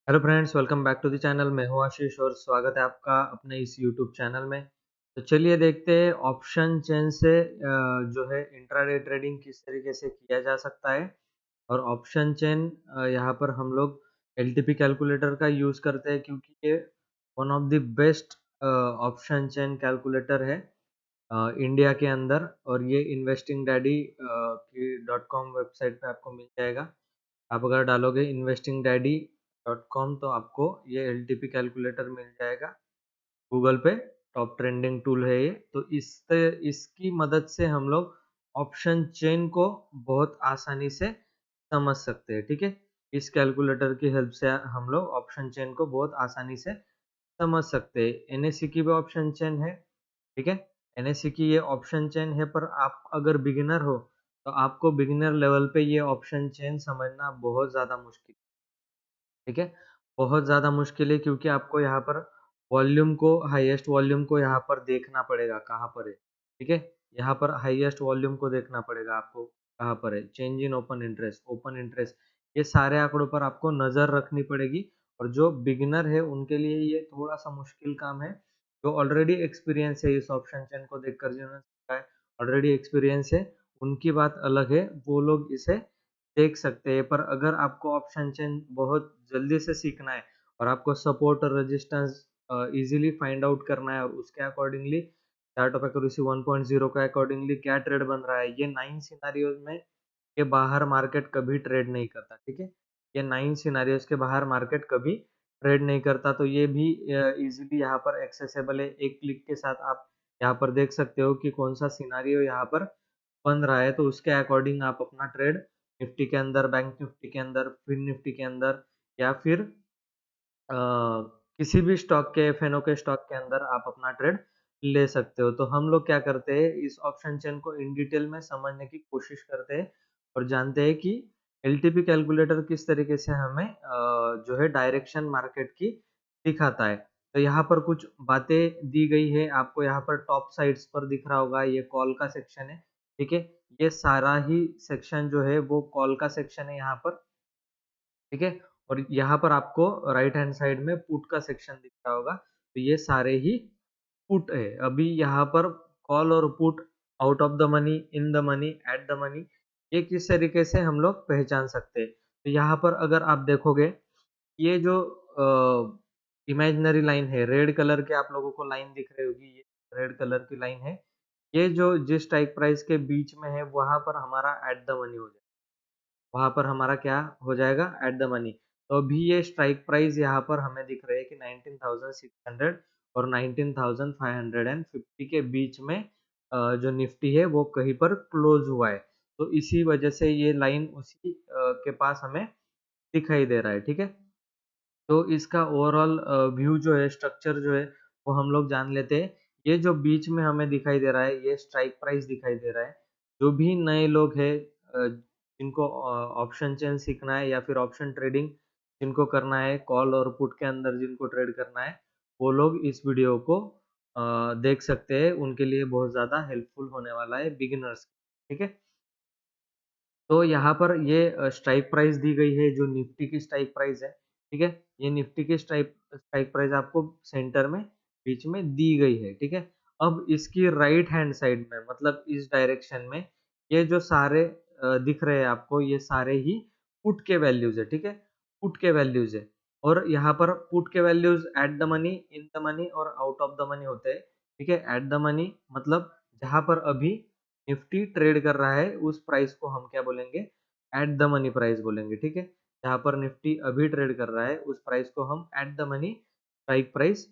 Hello friends, welcome back to the channel. मैं हूं आशीष और स्वागत है आपका अपने इस यूट्यूब चैनल में। तो चलिए देखते हैं ऑप्शन चेन से जो है इंट्राडे ट्रेडिंग किस तरीके से किया जा सकता है। और ऑप्शन चेन यहाँ पर हम लोग एलटीपी कैलकुलेटर का यूज़ करते हैं क्योंकि ये one of the best option chain calculator है इंडिया के अंदर। और ये इन्वेस्टिंग डैडी की .com वेबसाइट पे आपको मिल जाएगा। आप अगर डालोगे investingdaddy.com तो आपको ये एलटीपी कैलकुलेटर मिल जाएगा। गूगल पे टॉप ट्रेंडिंग टूल है ये। तो इसकी मदद से हम लोग ऑप्शन चेन को बहुत आसानी से समझ सकते हैं। ठीक है, इस कैलकुलेटर की हेल्प से हम लोग ऑप्शन चेन को बहुत आसानी से समझ सकते हैं। एनएससी की भी ऑप्शन चेन है। ठीक है, एनएससी की ये ऑप्शन चेन है, पर आप अगर बिगिनर हो तो आपको बिगिनर लेवल पे ये ऑप्शन चेन समझना बहुत ज़्यादा मुश्किल। ठीक है, बहुत ज़्यादा मुश्किल है क्योंकि आपको यहाँ पर वॉल्यूम को हाईएस्ट वॉल्यूम को यहाँ पर देखना पड़ेगा कहाँ पर है। ठीक है, यहाँ पर हाईएस्ट वॉल्यूम को देखना पड़ेगा आपको कहाँ पर है। चेंज इन ओपन इंटरेस्ट, ये सारे आंकड़ों पर आपको नज़र रखनी पड़ेगी। और जो बिगिनर है उनके लिए ये थोड़ा सा मुश्किल काम है। जो ऑलरेडी एक्सपीरियंस है इस ऑप्शन चेन को देखकर, जिन्होंने सीखा है, ऑलरेडी एक्सपीरियंस है, उनकी बात अलग है, वो लोग इसे देख सकते हैं। पर अगर आपको ऑप्शन चेन बहुत जल्दी से सीखना है और आपको सपोर्ट और रेजिस्टेंस इजीली फाइंड आउट करना है और उसके अकॉर्डिंगली चार्ट ऑफ एक्यूरेसी 1.0 के अकॉर्डिंगली क्या ट्रेड बन रहा है, ये 9 सिनारियोज में के बाहर मार्केट कभी ट्रेड नहीं करता। ठीक है, ये 9 सिनारियोज के बाहर मार्केट कभी ट्रेड नहीं करता। तो ये भी इजीली यहाँ पर एक्सेसिबल है। एक क्लिक के साथ आप यहाँ पर देख सकते हो कि कौन सा सिनारियो यहाँ पर बन रहा है। तो उसके अकॉर्डिंग आप अपना ट्रेड निफ्टी के अंदर, बैंक निफ्टी के अंदर, फिन निफ्टी के अंदर, या फिर अ, किसी भी स्टॉक के, एफएनओ के स्टॉक के अंदर आप अपना ट्रेड ले सकते हो। तो हम लोग क्या करते हैं, इस ऑप्शन चेन को इन डिटेल में समझने की कोशिश करते हैं और जानते हैं कि एलटीपी कैलकुलेटर किस तरीके से हमें जो है डायरेक्शन मार्केट की दिखाता है। तो यहाँ पर कुछ बातें दी गई है आपको। यहाँ पर टॉप साइड्स पर दिख रहा होगा, ये कॉल का सेक्शन है। ठीक है, ये सारा ही सेक्शन जो है वो कॉल का सेक्शन है यहाँ पर। ठीक है, और यहाँ पर आपको राइट हैंड साइड में पुट का सेक्शन दिख रहा होगा। तो ये सारे ही पुट है। अभी यहाँ पर कॉल और put, out of the money, in the money, at the money, ये किस तरीके से हम लोग पहचान सकते हैं। तो यहाँ पर अगर आप देखोगे, ये जो इमेजिनरी लाइन है, रेड कलर के आप लोगों को लाइन दिख रही होगी, ये रेड कलर की लाइन है। ये जो जिस स्ट्राइक प्राइस के बीच में है वहां पर हमारा एट द मनी हो जाएगा। वहाँ पर हमारा क्या हो जाएगा, एट द मनी। तो अभी ये स्ट्राइक प्राइस यहाँ पर हमें दिख रहे हैं कि 19,600 और 19,550 के बीच में जो निफ्टी है वो कहीं पर क्लोज हुआ है। तो इसी वजह से ये लाइन उसी के पास हमें दिखाई दे रहा है। ठीक है, तो इसका ओवरऑल व्यू जो है, स्ट्रक्चर जो है, वो हम लोग जान लेते हैं। ये जो बीच में हमें दिखाई दे रहा है, ये स्ट्राइक प्राइस दिखाई दे रहा है। जो भी नए लोग हैं जिनको ऑप्शन चेन सीखना है या फिर ऑप्शन ट्रेडिंग जिनको करना है, कॉल और पुट के अंदर जिनको ट्रेड करना है, वो लोग इस वीडियो को देख सकते हैं। उनके लिए बहुत ज़्यादा हेल्पफुल होने वाला है, बिगिनर्स। ठीक है, तो यहाँ पर ये स्ट्राइक प्राइस दी गई है जो निफ्टी की स्ट्राइक प्राइस है। ठीक है, ये निफ्टी की स्ट्राइक स्ट्राइक प्राइस आपको सेंटर में बीच में दी गई है। ठीक है, अब इसकी राइट हैंड साइड में, मतलब इस डायरेक्शन में, ये जो सारे दिख रहे हैं आपको, ये सारे ही पुट के वैल्यूज है। ठीक है, पुट के वैल्यूज है। और यहाँ पर पुट के values at the money, in the money और आउट ऑफ द मनी होते हैं। ठीक है, एट द मनी मतलब जहाँ पर अभी निफ्टी ट्रेड कर रहा है उस प्राइस को हम क्या बोलेंगे, एट द मनी प्राइस बोलेंगे। ठीक है, जहाँ पर निफ्टी अभी ट्रेड कर रहा है उस प्राइस को हम at the money strike price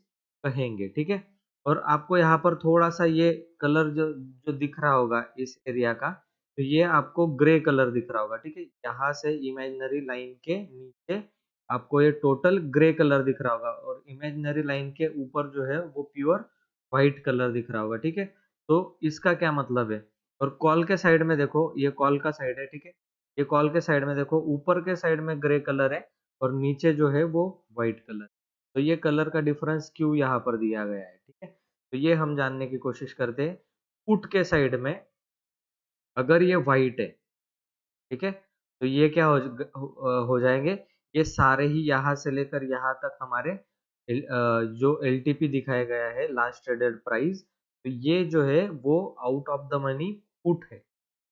कहेंगे। ठीक है, और आपको यहाँ पर थोड़ा सा ये कलर जो जो दिख रहा होगा इस एरिया का, तो ये आपको ग्रे कलर दिख रहा होगा। ठीक है, यहाँ से इमेजिनरी लाइन के नीचे आपको ये टोटल ग्रे कलर दिख रहा होगा और इमेजिनरी लाइन के ऊपर जो है वो प्योर व्हाइट कलर दिख रहा होगा। ठीक है, तो इसका क्या मतलब है। और कॉल के साइड में देखो, ये कॉल का साइड है। ठीक है, ये कॉल के साइड में देखो, ऊपर के साइड में ग्रे कलर है और नीचे जो है वो व्हाइट कलर। तो ये कलर का डिफरेंस क्यों यहाँ पर दिया गया है। ठीक है, तो ये हम जानने की कोशिश करते हैं। पुट के साइड में अगर ये व्हाइट है, ठीक है, तो ये क्या हो जाएंगे, ये सारे ही यहाँ से लेकर यहाँ तक हमारे जो एलटीपी दिखाया गया है, लास्ट ट्रेडेड प्राइस, तो ये जो है वो out of the money put है।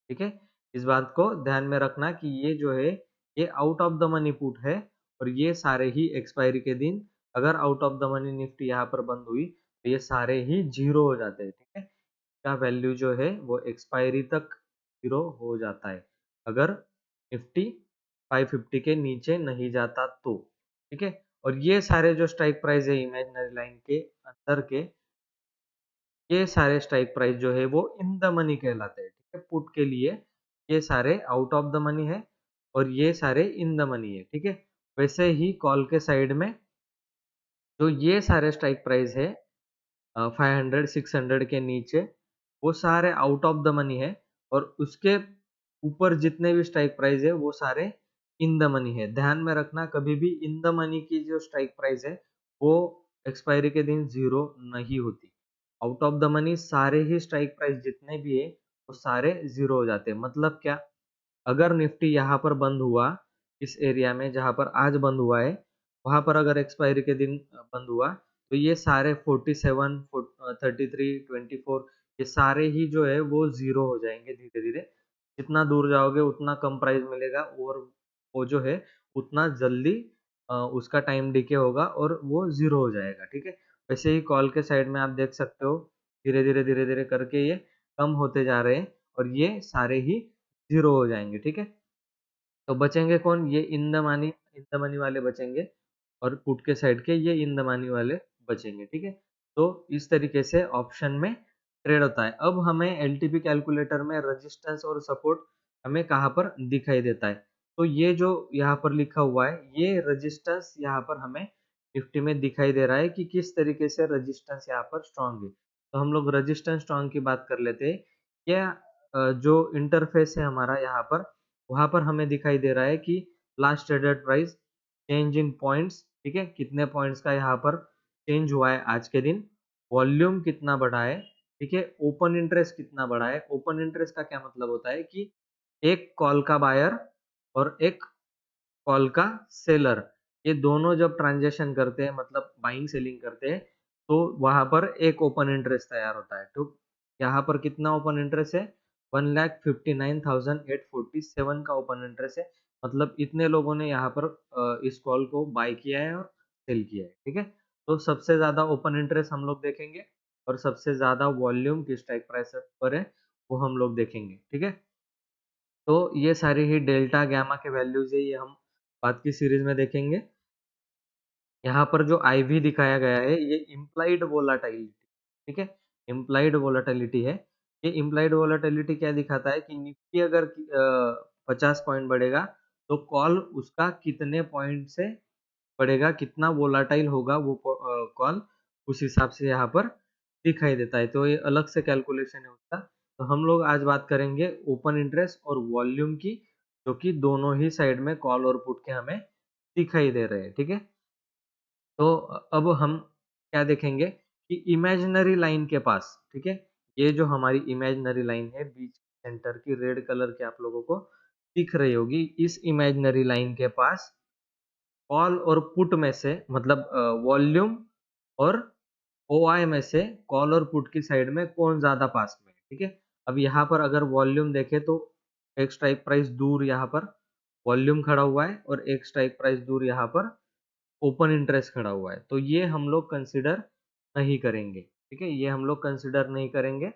ठीक है, इस बात को ध्यान में रखना कि ये जो है ये out of the money put है, और ये सारे ही एक्सपायरी के दिन अगर out of the money Nifty यहाँ पर बंद हुई तो ये सारे ही जीरो हो जाते हैं। ठीक है, का वैल्यू जो है वो एक्सपायरी तक जीरो हो जाता है अगर निफ्टी 550 के नीचे नहीं जाता तो। ठीक है, और ये सारे जो स्ट्राइक प्राइस है इमेजिनरी लाइन के अंदर के, ये सारे स्ट्राइक प्राइस जो है वो इन द मनी कहलाते हैं। ठीक है, पुट के लिए ये सारे आउट ऑफ द मनी है और ये सारे इन द मनी है। ठीक है, वैसे ही कॉल के साइड में जो ये सारे स्ट्राइक प्राइस है 500 600 के नीचे, वो सारे आउट ऑफ द मनी है, और उसके ऊपर जितने भी स्ट्राइक प्राइस है वो सारे इन द मनी है। ध्यान में रखना, कभी भी इन द मनी की जो स्ट्राइक प्राइस है वो एक्सपायरी के दिन जीरो नहीं होती। आउट ऑफ द मनी सारे ही स्ट्राइक प्राइस जितने भी है वो सारे जीरो हो जाते हैं। मतलब क्या, अगर निफ्टी यहाँ पर बंद हुआ, इस एरिया में जहाँ पर आज बंद हुआ है, वहाँ पर अगर एक्सपायरी के दिन बंद हुआ, तो ये सारे 47, 33, 24, ये सारे ही जो है वो ज़ीरो हो जाएँगे धीरे-धीरे। जितना दूर जाओगे उतना कम प्राइस मिलेगा, और वो जो है उतना जल्दी उसका टाइम डिके होगा और वो ज़ीरो हो जाएगा। ठीक है? वैसे ही कॉल के साइड में आप देख सकते हो, धीरे-धीरे, धीरे-धीरे करके ये कम होते जा रहे हैं और ये सारे ही ज़ीरो हो जाएँगे। ठीक है? तो बचेंगे कौन? ये इन द मनी वाले बचेंगे, और पुट के साइड के ये इन द मनी वाले बचेंगे। ठीक है? तो इस तरीके से ऑप्शन में ट्रेड होता है। अब हमें एलटीपी कैलकुलेटर में रेजिस्टेंस और सपोर्ट हमें कहाँ पर दिखाई देता है? तो ये जो यहाँ पर लिखा हुआ है, ये रेजिस्टेंस यहाँ पर हमें निफ्टी में दिखाई दे रहा है कि किस तरीके से रेजिस्टेंस यहाँ पर स्ट्रॉन्ग है। तो हम लोग रेजिस्टेंस स्ट्रॉन्ग की बात कर लेते हैं। यह जो इंटरफेस है हमारा यहाँ पर, वहाँ पर हमें दिखाई दे रहा है कि last traded price, change in points, ठीक है? कितने पॉइंट्स का यहाँ पर चेंज हुआ है आज के दिन, वॉल्यूम कितना बढ़ा है, ठीक है? ओपन इंटरेस्ट कितना बढ़ा है। ओपन इंटरेस्ट का क्या मतलब होता है कि एक कॉल का बायर और एक कॉल का सेलर, ये दोनों जब ट्रांज़ैक्शन करते हैं, मतलब बाइंग सेलिंग करते हैं, तो वहाँ पर एक ओपन इंटरेस्ट तैयार होता है। तो यहाँ पर कितना ओपन इंटरेस्ट है? 1,59,847 का ओपन इंटरेस्ट है। मतलब इतने लोगों ने यहाँ पर इस कॉल को बाय किया है और सेल किया है। ठीक है? तो सबसे ज़्यादा ओपन इंटरेस्ट हम लोग देखेंगे, और सबसे ज़्यादा वॉल्यूम किस स्ट्राइक प्राइस पर है, वो हम लोग देखेंगे। ठीक है? तो ये सारी ही डेल्टा, गामा के वैल्यूज़ है, ये हम बाद की सीरीज़ में देखेंगे। यहाँ पर जो आईवी दिखाया गया है, ये इम्प्लाइड वोलेटिलिटी, ठीक है? इम्प्लाइड वोलेटिलिटी है। ये इम्प्लाइड वोलेटिलिटी क्या दिखाता है कि निफ्टी अगर 50 पॉइंट बढ़ेगा, तो कॉल उसका कितने पॉइंट से बढ़ेगा, कितना वोलेटाइल होगा वो कॉल, उस हिसाब से यहाँ पर दिखाई देता है। तो ये अलग से कैलकुलेशन है उसका। तो हम लोग आज बात करेंगे ओपन इंटरेस्ट और वॉल्यूम की, जो कि दोनों ही साइड में कॉल और पुट के हमें दिखाई दे रहे हैं। ठीक है? तो अब हम क्या देखेंगे कि इमेजिनरी लाइन के पास, ठीक है? ये जो हमारी इमेजिनरी लाइन है, बीच सेंटर की रेड कलर की आप लोगों को दिख रही होगी, इस इमेजिनरी लाइन के पास कॉल और पुट में से, मतलब वॉल्यूम और ओआई में से कॉल और पुट की साइड में कौन ज़्यादा पास में है, ठीक है? अब यहाँ पर अगर वॉल्यूम देखें तो एक स्ट्राइक प्राइस दूर यहाँ पर वॉल्यूम खड़ा हुआ है, और एक स्ट्राइक प्राइस दूर यहाँ पर ओपन इंटरेस्ट खड़ा हुआ है। तो ये हम लोग कंसीडर नहीं करेंगे, ठीक है? ये हम लोग कंसीडर नहीं करेंगे।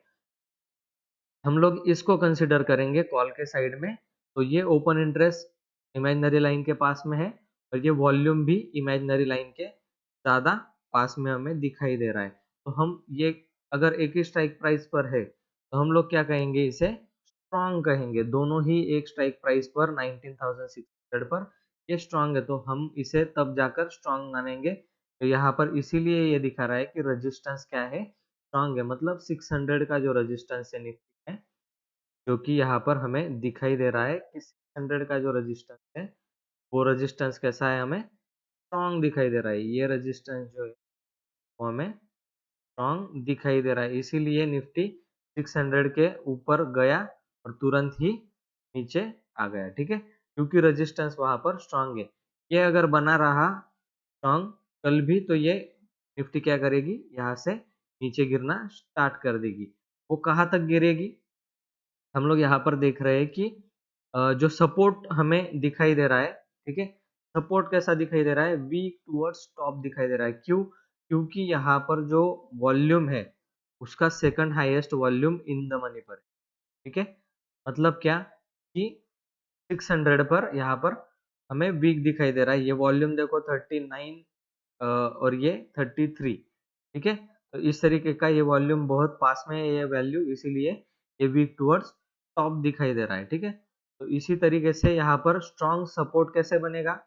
हम लोग इसको कंसीडर करेंगे कॉल के साइड में। तो ये ओपन इंटरेस्ट इमेजिनरी लाइन के पास में है, और ये वॉल्यूम भी इमेजिनरी लाइन के ज़्यादा पास में हमें दिखाई दे रहा है। तो हम ये अगर एक ही स्ट्राइक प्राइस पर है, तो हम लोग क्या कहेंगे, इसे स्ट्रॉन्ग कहेंगे। दोनों ही एक स्ट्राइक प्राइस पर 19,600 पर ये स्ट्रॉन्ग है, तो हम इसे तब जाकर स्ट्रॉन्ग मानेंगे। तो यहाँ पर इसीलिए ये दिखा रहा है कि रेजिस्टेंस क्या है, स्ट्रॉन्ग है। मतलब 600 का जो रेजिस्टेंस है निफ्टी में, जो कि यहाँ पर हमें दिखाई दे रहा है कि 600 का जो रेजिस्टेंस है, वो रेजिस्टेंस कैसा है, हमें स्ट्रॉन्ग दिखाई दे रहा है। ये रेजिस्टेंस जो है वो हमें स्ट्रॉन्ग दिखाई दे रहा है। इसीलिए निफ्टी 600 के ऊपर गया और तुरंत ही नीचे आ गया, ठीक है? क्योंकि रेजिस्टेंस वहाँ पर स्ट्रॉन्ग है। ये अगर बना रहा स्ट्रॉन्ग कल भी, तो ये निफ्टी क्या करेगी, यहाँ से नीचे गिरना स्टार्ट कर देगी। वो कहाँ तक गिरेगी, हम लोग यहाँ पर देख रहे हैं कि जो सपोर्ट हमें दिखाई दे रहा है, ठीक है, सपोर्ट कैसा दिखाई दे रहा है, वीक टुवर्ड्स टॉप दिखाई दे रहा है। क्यों? क्योंकि यहाँ पर जो वॉल्यूम है उसका second highest volume in the money पर है, ठीक है। मतलब क्या कि 600 पर यहाँ पर हमें वीक दिखाई दे रहा है। ये वॉल्यूम देखो 39 और ये 33, ठीक है। तो इस तरीके का ये वॉल्यूम बहुत पास में है ये वैल्यू, इसीलिए ये वीक टुवर्ड्स टॉप दिखाई दे रहा है, ठीक है। तो इसी तरीके से यहाँ पर स्ट्रॉन्ग सपोर्ट कैसे बनेगा,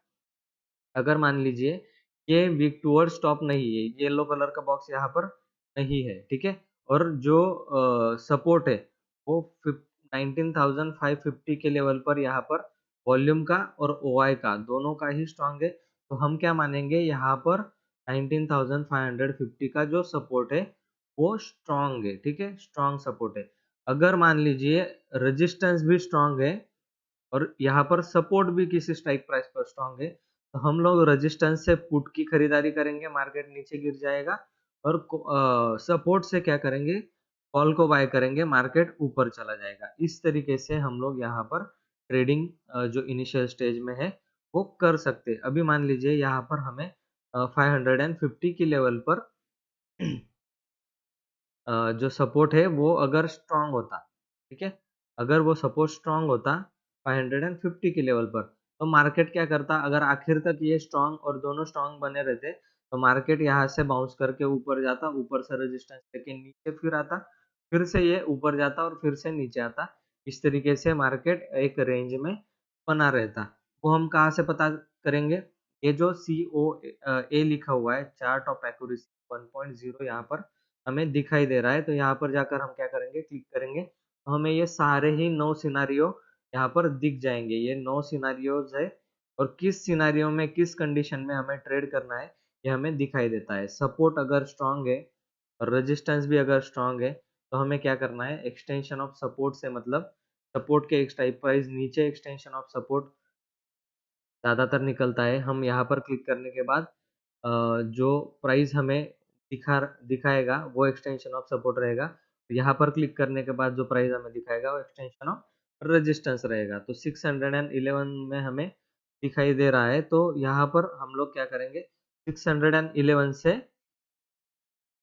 अगर मान लीजिए ये वीक टुवर्ड्स टॉप नहीं है, येलो कलर का बॉक्स यहाँ पर नहीं है, ठीक है, और जो सपोर्ट है वो 19,550 के लेवल पर यहाँ पर वॉल्यूम का और ओआई का दोनों का ही स्ट्रांग है, तो हम क्या मानेंगे, यहाँ पर 19,550 का जो सपोर्ट है वो स्ट्रांग है, ठीक है, स्ट्रांग सपोर्ट है। अगर मान लीजिए रेजिस्टेंस भी स्ट्रांग है और यहाँ पर सपोर्ट भी किसी स्ट्राइक प्राइस पर स्ट्रांग है, तो हम लोग रेजिस्टेंस से पुट की खरीदारी करेंगे, मार्केट नीचे गिर जाएगा, और सपोर्ट से क्या करेंगे, कॉल को बाय करेंगे, मार्केट ऊपर चला जाएगा। इस तरीके से हम लोग यहाँ पर ट्रेडिंग जो इनिशियल स्टेज में है वो कर सकते हैं। अभी मान लीजिए यहाँ पर हमें 550 की लेवल पर जो सपोर्ट है वो अगर स्ट्रांग होता, ठीक है, अगर वो सपोर्ट स्ट्रांग होता 550 के लेवल पर, तो मार्केट क्या करता, अगर आखिर तक ये स्ट्रांग और दोनों स्ट्रांग बने रहते, तो मार्केट यहाँ से बाउंस करके ऊपर जाता, ऊपर से रेजिस्टेंस लेके नीचे फिर आता, फिर से ये ऊपर जाता और फिर से नीचे आता। इस तरीके से मार्केट एक रेंज में बना रहता। वो हम कहाँ से पता करेंगे, ये जो COA लिखा हुआ है, चार्ट ऑफ एक्यूरेसी 1.0 यहाँ पर हमें दिखाई दे रहा है, तो यहाँ पर जाकर हम क्या करेंगे, क्लिक करेंगे, तो हमें ये सारे ही 9 सिनारियो यहाँ पर दिख जाएंगे। ये 9 सिनारियोज है और किस सिनारियो में किस कंडीशन में हमें ट्रेड करना है ये हमें दिखाई देता है। सपोर्ट अगर स्ट्रांग है और रेजिस्टेंस भी अगर स्ट्रांग है, तो हमें क्या करना है, एक्सटेंशन ऑफ सपोर्ट से, मतलब सपोर्ट के एक स्ट्राइक प्राइस नीचे एक्सटेंशन ऑफ सपोर्ट ज़्यादातर निकलता है। हम यहाँ पर क्लिक करने के बाद जो प्राइस हमें दिखाएगा वो एक्सटेंशन ऑफ सपोर्ट रहेगा। यहाँ पर क्लिक करने के बाद जो प्राइस हमें दिखाएगा वो एक्सटेंशन ऑफ रेजिस्टेंस रहेगा। तो 611 में हमें दिखाई दे रहा है, तो यहाँ पर हम लोग क्या करेंगे, 611 से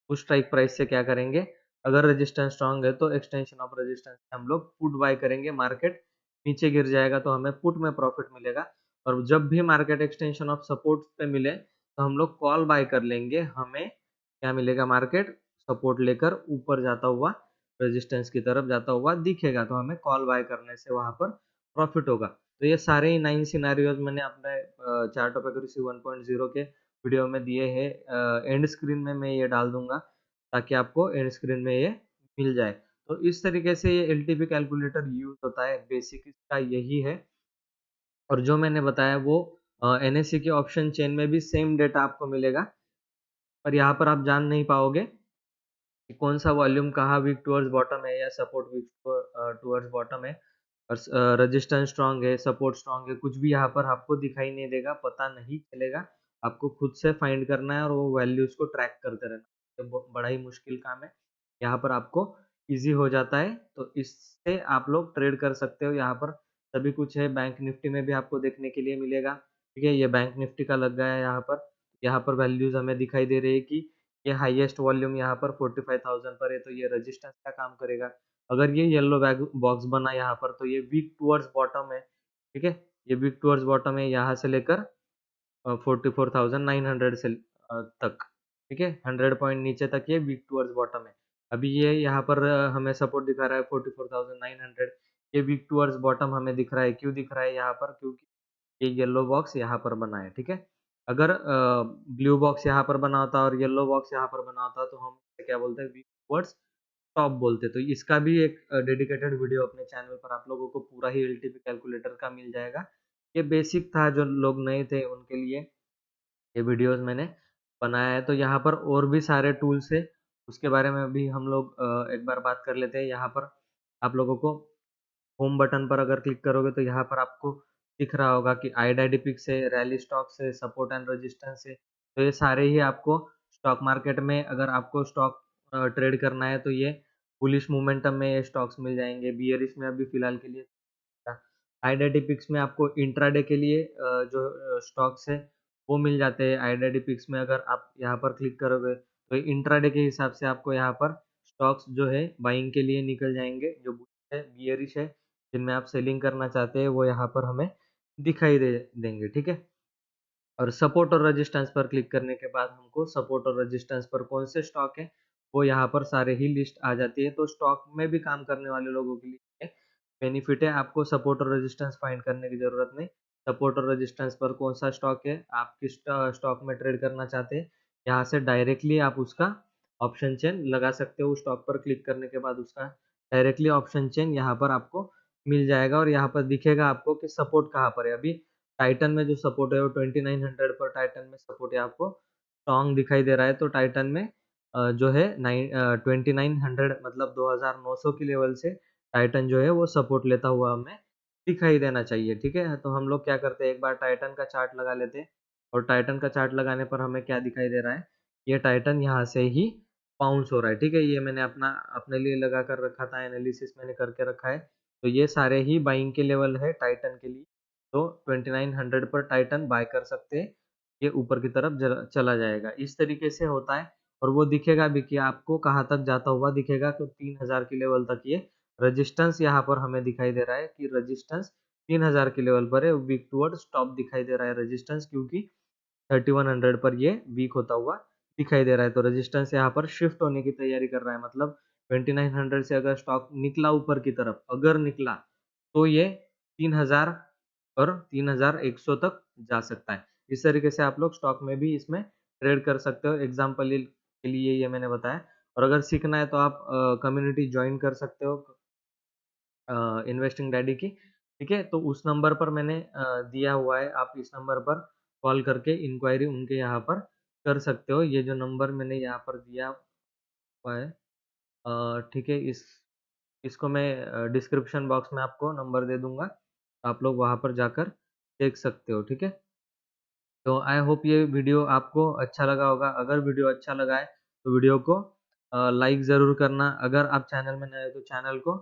उस स्ट्राइक प्राइस से क्या करेंगे, अगर रेजिस्टेंस स्ट्रांग है तो एक्सटेंशन ऑफ रेजिस्टेंस से हम लोग पुट बाय करेंगे, मार्केट नीचे गिर जाएगा तो हमें पुट में प्रॉफिट मिलेगा, और जब भी मार्केट एक्सटेंशन ऑफ सपोर्ट पे मिले तो हम लोग कॉल बाय कर लेंगे, हमें क्या मिलेगा, मार्केट सपोर्ट लेकर ऊपर जाता हुआ रेजिस्टेंस की तरफ जाता हुआ दिखेगा, तो हमें कॉल बाय करने से वहां पर प्रॉफिट होगा। तो ये सारे ही 9 सिनारियोज मैंने अपने चार्ट ऑफ एक्यूरेसी 1.0 के वीडियो में दिए हैं। एंड स्क्रीन में मैं ये डाल दूंगा ताकि आपको एंड स्क्रीन में ये मिल जाए। तो इस तरीके से ये एलटीपी कैलकुलेटर यूज होता है, बेसिक इसका यही है। और जो मैंने बताया वो एनएससी के ऑप्शन चेन में भी सेम डेटा आपको मिलेगा, पर यहाँ पर आप जान नहीं पाओगे कि कौन सा वॉल्यूम कहाँ वीक टुवर्ड्स बॉटम है या सपोर्ट वीक टुवर्ड्स बॉटम है, और रेजिस्टेंस स्ट्रांग है, सपोर्ट स्ट्रांग है, कुछ भी यहाँ पर आपको दिखाई नहीं देगा, पता नहीं चलेगा। आपको खुद से फाइंड करना है और वो वैल्यूज को ट्रैक करते रहना, ये बड़ा ही मुश्किल काम है। यहाँ पर आपको इजी हो जाता है, तो इससे आप लोग ट्रेड कर सकते हो। यहाँ पर सभी कुछ है, बैंक निफ्टी में भी आपको देखने के लिए मिलेगा, ठीक है, ये बैंक निफ्टी का लग गया है यहाँ पर वैल्यूज हमें दिखाई दे रही है कि ये हाईएस्ट वॉल्यूम यहाँ पर 45,000 पर है, तो ये रेजिस्टेंस का काम करेगा। अगर ये येलो बैग बॉक्स बना यहाँ पर, तो ये वीक टुवर्ड्स बॉटम है, ठीक है, ये वीक टुवर्ड्स बॉटम है, यहाँ से लेकर 44,900 से तक, ठीक है, 100 पॉइंट नीचे तक ये वीक टुवर्ड्स बॉटम है। अभी ये यहाँ पर हमें सपोर्ट दिखा रहा है 44,900, ये वीक टुवर्ड्स बॉटम हमें दिख रहा है। क्यों दिख रहा है यहाँ पर, क्योंकि ये येलो बॉक्स यहाँ पर बना है, ठीक है। अगर ब्लू बॉक्स यहाँ पर बना होता और येलो बॉक्स यहाँ पर बना होता, तो हम इसे क्या बोलते हैं, वीक टुवर्ड्स टॉप बोलते। तो इसका भी एक डेडिकेटेड वीडियो अपने चैनल पर आप लोगों को पूरा ही एलटीपी कैलकुलेटर का मिल जाएगा। ये बेसिक था, जो लोग नए थे उनके लिए ये वीडियोस मैंने बनाया है। तो यहाँ पर और भी सारे टूल्स है, उसके बारे में भी हम लोग एक बार बात कर लेते हैं। यहाँ पर आप लोगों को होम बटन पर अगर क्लिक करोगे तो यहाँ पर आपको दिख रहा होगा कि आईडाइडिपिक्स है, रैली स्टॉक्स है, सपोर्ट एंड रेजिस्टेंस है। तो ये सारे ही आपको स्टॉक मार्केट में अगर आपको स्टॉक ट्रेड करना है तो ये बुलिश मोमेंटम में ये स्टॉक्स मिल जाएँगे, बियरिश में अभी फिलहाल के लिए आईडाइडिपिक्स में आपको इंट्राडे के लिए जो स्टॉक्स है वो मिल जाते हैं। आईडाइडिपिक्स में अगर आप यहाँ पर क्लिक करोगे तो इंट्राडे के हिसाब से आपको यहाँ पर स्टॉक्स जो है बाइंग के लिए निकल जाएँगे, जो बुलिश है, बियरिश है, जिनमें आप सेलिंग करना चाहते हैं वो यहाँ पर हमें दिखाई दे देंगे, ठीक है? और सपोर्ट और रेजिस्टेंस पर क्लिक करने के बाद हमको सपोर्ट और रेजिस्टेंस पर कौन से स्टॉक है वो यहाँ पर सारे ही लिस्ट आ जाती है। तो स्टॉक में भी काम करने वाले लोगों के लिए बेनिफिट है, आपको सपोर्ट और रेजिस्टेंस फाइंड करने की जरूरत नहीं। सपोर्ट और रेजिस्टेंस पर कौन सा स्टॉक है, आप किस स्टॉक में ट्रेड करना चाहते हैं, यहाँ से डायरेक्टली आप उसका ऑप्शन चेन लगा सकते हो। स्टॉक पर क्लिक करने के बाद उसका डायरेक्टली ऑप्शन चेन यहाँ पर आपको मिल जाएगा और यहाँ पर दिखेगा आपको कि सपोर्ट कहाँ पर है। अभी टाइटन में जो सपोर्ट है वो 2900 पर टाइटन में सपोर्ट है, आपको स्ट्रॉन्ग दिखाई दे रहा है। तो टाइटन में जो है 2900 मतलब 2900 की लेवल से टाइटन जो है वो सपोर्ट लेता हुआ हमें दिखाई देना चाहिए, ठीक है? तो हम लोग क्या करते हैं, एक बार टाइटन का चार्ट लगा लेते हैं और टाइटन का चार्ट लगाने पर हमें क्या दिखाई दे रहा है, ये टाइटन यहाँ से ही बाउंस हो रहा है, ठीक है? ये मैंने अपने लिए लगा कर रखा था, एनालिसिस मैंने करके रखा है। तो ये सारे ही बाइंग के लेवल है टाइटन के लिए। तो 2900 पर टाइटन बाय कर सकते हैं, ये ऊपर की तरफ चला जाएगा। इस तरीके से होता है और वो दिखेगा भी कि आपको कहाँ तक जाता हुआ दिखेगा। तो 3000 की लेवल तक ये रेजिस्टेंस यहाँ पर हमें दिखाई दे रहा है कि रेजिस्टेंस 3000 के लेवल पर है। वीक टुवर्ड्स टॉप दिखाई दे रहा है रेजिस्टेंस, क्योंकि 3100 पर ये वीक होता हुआ दिखाई दे रहा है। तो रेजिस्टेंस यहाँ पर शिफ्ट होने की तैयारी कर रहा है, मतलब 2900 से अगर स्टॉक निकला ऊपर की तरफ, अगर निकला तो ये 3000 और 3100 तक जा सकता है। इस तरीके से आप लोग स्टॉक में भी इसमें ट्रेड कर सकते हो। एग्जाम्पल के लिए ये मैंने बताया। और अगर सीखना है तो आप कम्युनिटी ज्वाइन कर सकते हो इन्वेस्टिंग डैडी की, ठीक है? तो उस नंबर पर मैंने दिया हुआ है, आप इस नंबर पर कॉल करके इंक्वायरी उनके यहाँ पर कर सकते हो। ये जो नंबर मैंने यहाँ पर दिया हुआ है, ठीक है, इसको मैं डिस्क्रिप्शन बॉक्स में आपको नंबर दे दूँगा, आप लोग वहाँ पर जाकर देख सकते हो, ठीक है? तो आई होप ये वीडियो आपको अच्छा लगा होगा। अगर वीडियो अच्छा लगा है तो वीडियो को लाइक ज़रूर करना। अगर आप चैनल में नए हो तो चैनल को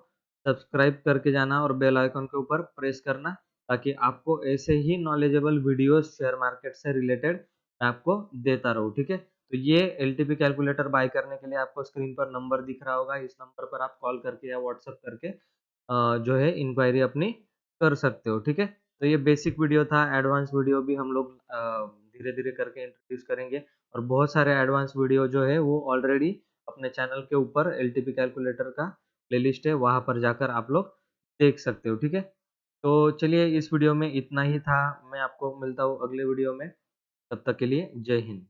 सब्सक्राइब करके जाना और बेल आइकन के ऊपर प्रेस करना, ताकि आपको ऐसे ही नॉलेजेबल वीडियोस शेयर मार्केट से रिलेटेड मैं आपको देता रहूँ, ठीक है? तो ये एलटीपी कैलकुलेटर बाय करने के लिए आपको स्क्रीन पर नंबर दिख रहा होगा, इस नंबर पर आप कॉल करके या व्हाट्सएप करके जो है इंक्वायरी अपनी कर सकते हो, ठीक है? तो ये बेसिक वीडियो था, एडवांस वीडियो भी हम लोग धीरे-धीरे करके इंट्रोड्यूस करेंगे और बहुत सारे एडवांस वीडियो जो है वो ऑलरेडी अपने चैनल के ऊपर एलटीपी कैलकुलेटर का प्लेलिस्ट है, वहाँ पर जाकर आप लोग देख सकते हो, ठीक है? तो चलिए इस वीडियो में इतना ही था, मैं आपको मिलता हूँ अगले वीडियो में, तब तक के लिए जय हिंद।